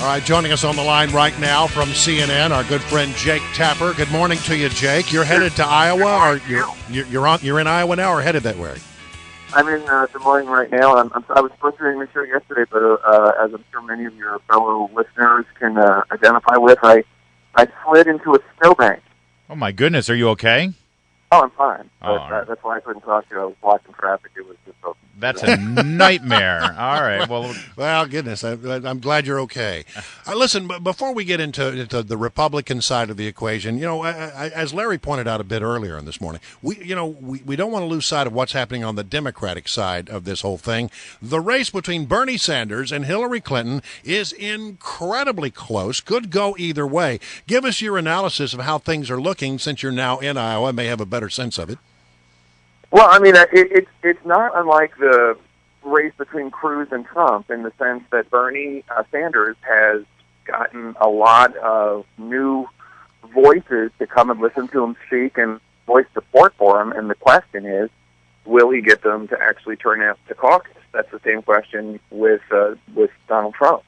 All right, joining us on the line right now from CNN, our good friend Jake Tapper. Good morning to you, Jake. You're headed to Iowa, or you're in Iowa now, or headed that way? I'm in Des Moines right now. I was supposed to be in the show yesterday, but as I'm sure many of your fellow listeners can identify with, I slid into a snowbank. Oh my goodness, are you okay? Oh, I'm fine. Oh, But that's why I couldn't talk to you. I was blocking traffic. It was just so... That's a nightmare. All right. Well, goodness, I'm glad you're okay. Listen, before we get into the Republican side of the equation, you know, as Larry pointed out a bit earlier in this morning, we don't want to lose sight of what's happening on the Democratic side of this whole thing. The race between Bernie Sanders and Hillary Clinton is incredibly close. Could go either way. Give us your analysis of how things are looking since you're now in Iowa and may have a better sense of it. Well, I mean, it's not unlike the race between Cruz and Trump in the sense that Bernie Sanders has gotten a lot of new voices to come and listen to him speak and voice support for him. And the question is, will he get them to actually turn out to caucus? That's the same question with Donald Trump.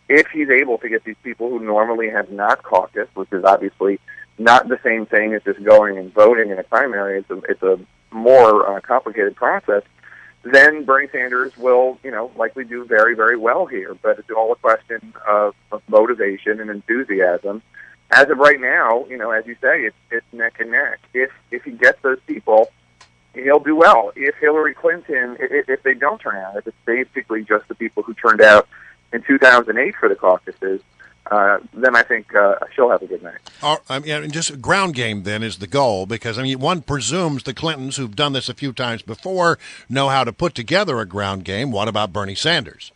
If he's able to get these people who normally have not caucused, which is obviously not the same thing as just going and voting in a primary, it's a more complicated process, then Bernie Sanders will, likely do very, very well here. But it's all a question of motivation and enthusiasm. As of right now, as you say, it's neck and neck. If he gets those people, he'll do well. If Hillary Clinton, if they don't turn out, if it's basically just the people who turned out in 2008 for the caucuses, then I think she'll have a good night. Just ground game then is the goal, because one presumes the Clintons, who've done this a few times before, know how to put together a ground game. What about Bernie Sanders?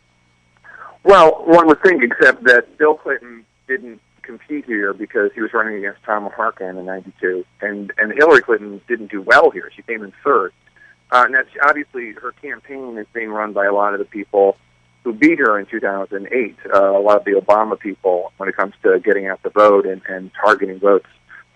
Well, one would think, except that Bill Clinton didn't compete here because he was running against Tom Harkin in '92, and Hillary Clinton didn't do well here. She came in third. And that's obviously her campaign is being run by a lot of the people who beat her in 2008, a lot of the Obama people, when it comes to getting out the vote and targeting votes.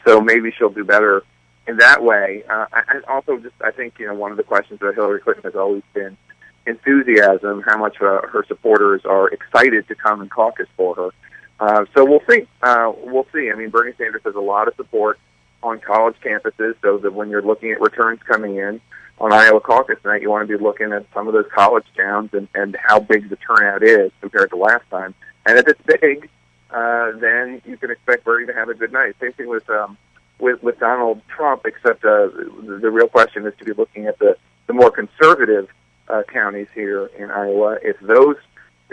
So maybe she'll do better in that way. I think, one of the questions about Hillary Clinton has always been enthusiasm, how much her supporters are excited to come and caucus for her. So we'll see. We'll see. I mean, Bernie Sanders has a lot of support on college campuses, so that when you're looking at returns coming in, on Iowa caucus night, you want to be looking at some of those college towns and how big the turnout is compared to last time. And if it's big, then you can expect Bernie to have a good night. Same thing with Donald Trump, except the real question is to be looking at the more conservative counties here in Iowa. If those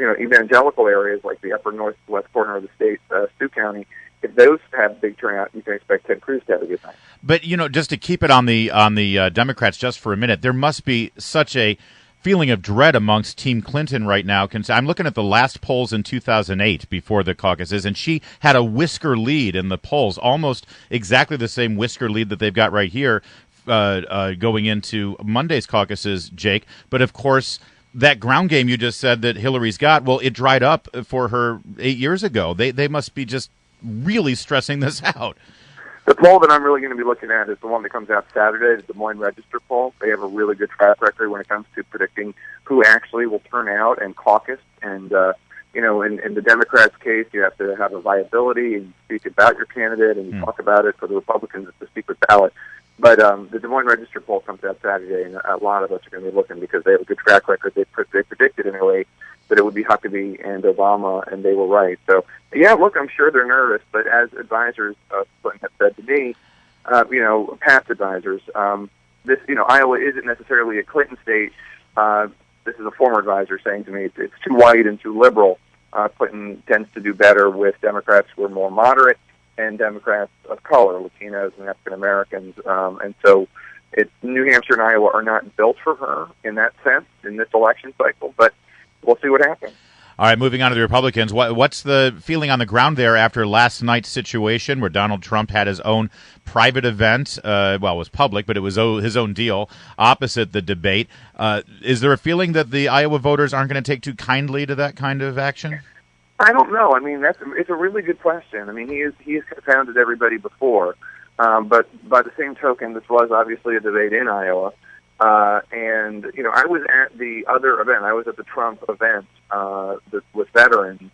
evangelical areas like the upper northwest corner of the state, Sioux County, if those have big turnout, you can expect Ted Cruz to have a good night. But just to keep it on the Democrats just for a minute, there must be such a feeling of dread amongst Team Clinton right now. I'm looking at the last polls in 2008 before the caucuses, and she had a whisker lead in the polls, almost exactly the same whisker lead that they've got right here going into Monday's caucuses, Jake. But of course, that ground game you just said that Hillary's got, well, it dried up for her 8 years ago. They must be just really stressing this out. The poll that I'm really going to be looking at is the one that comes out Saturday, the Des Moines Register poll. They have a really good track record when it comes to predicting who actually will turn out and caucus. And, in the Democrats' case, you have to have a viability and speak about your candidate and you talk about it. For the Republicans, it's a secret ballot. But the Des Moines Register poll comes out Saturday, and a lot of us are going to be looking because they have a good track record. They predicted in a way that it would be Huckabee and Obama, and they were right. So, yeah, look, I'm sure they're nervous, but as advisors Clinton have said to me, past advisors, Iowa isn't necessarily a Clinton state. This is a former advisor saying to me it's too white and too liberal. Clinton tends to do better with Democrats who are more moderate and Democrats of color, Latinos and African Americans, and so New Hampshire and Iowa are not built for her in that sense in this election cycle, but we'll see what happens. All right, moving on to the Republicans. What's the feeling on the ground there after last night's situation where Donald Trump had his own private event? It was public, but it was his own deal opposite the debate. Is there a feeling that the Iowa voters aren't going to take too kindly to that kind of action? I don't know. I mean, it's a really good question. I mean, he has confounded everybody before, but by the same token, this was obviously a debate in Iowa. And I was at the other event. I was at the Trump event with veterans,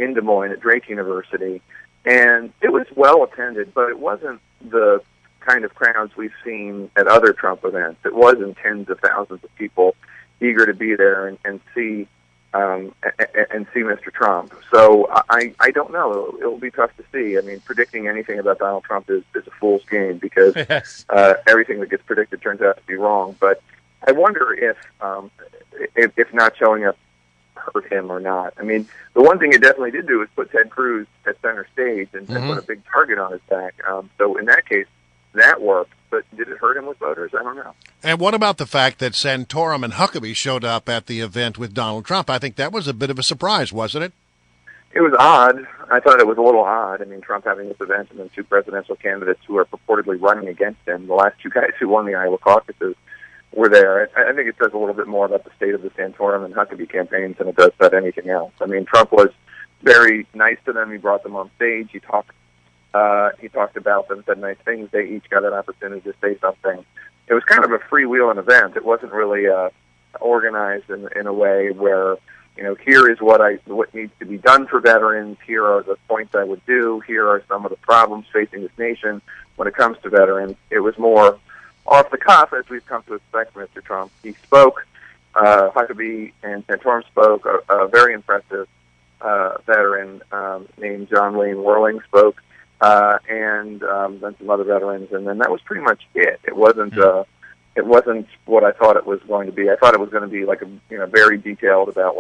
in Des Moines at Drake University, and it was well attended, but it wasn't the kind of crowds we've seen at other Trump events. It wasn't tens of thousands of people eager to be there and see Mr. Trump. So I don't know. It'll be tough to see. I mean, predicting anything about Donald Trump is a fool's game because Yes. Everything that gets predicted turns out to be wrong. But I wonder if not showing up hurt him or not. I mean, the one thing it definitely did do is put Ted Cruz at center stage and put a big target on his back. So in that case, that worked. But did it hurt him with voters? I don't know. And what about the fact that Santorum and Huckabee showed up at the event with Donald Trump? I think that was a bit of a surprise, wasn't it? It was odd. I thought it was a little odd. I mean, Trump having this event and then two presidential candidates who are purportedly running against him. The last two guys who won the Iowa caucuses were there. I think it says a little bit more about the state of the Santorum and Huckabee campaigns than it does about anything else. I mean, Trump was very nice to them. He brought them on stage. He talked about them, said nice things. They each got an opportunity to say something. It was kind of a freewheeling event. It wasn't really organized in a way where, you know, here is what needs to be done for veterans. Here are the points I would do. Here are some of the problems facing this nation when it comes to veterans. It was more off the cuff, as we've come to expect from Mr. Trump. He spoke. Huckabee and Santorum spoke. A very impressive veteran named John Wayne Whirling spoke. And then some other veterans, and then that was pretty much it. It wasn't what I thought it was going to be. I thought it was going to be like very detailed about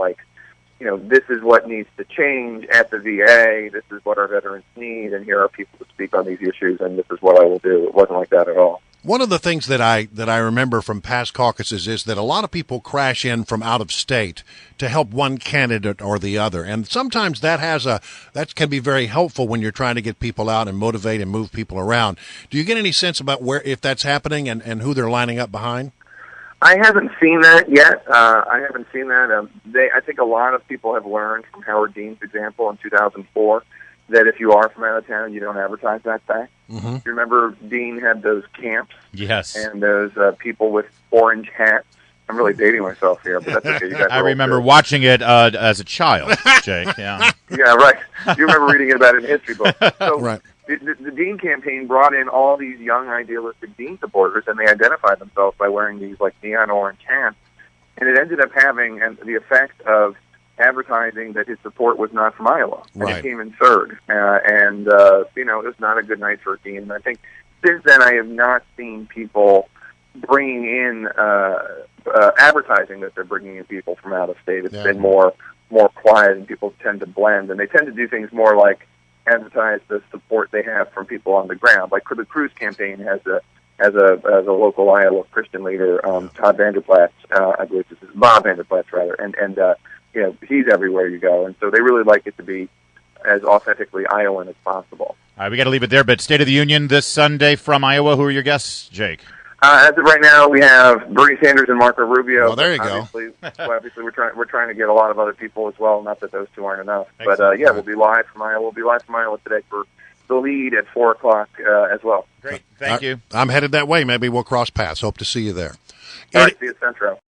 this is what needs to change at the VA. This is what our veterans need, and here are people to speak on these issues, and this is what I will do. It wasn't like that at all. One of the things that I remember from past caucuses is that a lot of people crash in from out of state to help one candidate or the other, and sometimes that can be very helpful when you're trying to get people out and motivate and move people around. Do you get any sense about if that's happening and who they're lining up behind? I haven't seen that yet. I haven't seen that. I think a lot of people have learned from Howard Dean's example in 2004 that if you are from out of town, you don't advertise that fact. Mm-hmm. You remember Dean had those camps? Yes. And those people with orange hats. I'm really dating myself here, but that's okay. You guys I remember watching it as a child, Jake. Yeah. Yeah, right. You remember reading about it in history books. So right. The Dean campaign brought in all these young, idealistic Dean supporters, and they identified themselves by wearing these neon orange hats. And it ended up having the effect of advertising that his support was not from Iowa. And right. It came in third. It was not a good night for Dean. And I think since then I have not seen people bringing in advertising that they're bringing in people from out of state. It's been more quiet, and people tend to blend. And they tend to do things more like advertise the support they have from people on the ground. Like the Cruz campaign has a local Iowa Christian leader, Todd Vanderplatz, I believe this is Bob Vanderplatz rather, and he's everywhere you go, and so they really like it to be as authentically Iowan as possible. All right, we got to leave it there, but State of the Union this Sunday from Iowa. Who are your guests, Jake? As of right now, we have Bernie Sanders and Marco Rubio. Well, there you go. Obviously, we're trying to get a lot of other people as well. Not that those two aren't enough, but we'll be live from Iowa. We'll be live from Iowa today for the lead at 4:00 as well. Great, thank you. I'm headed that way. Maybe we'll cross paths. Hope to see you there. All right, see you at Centro.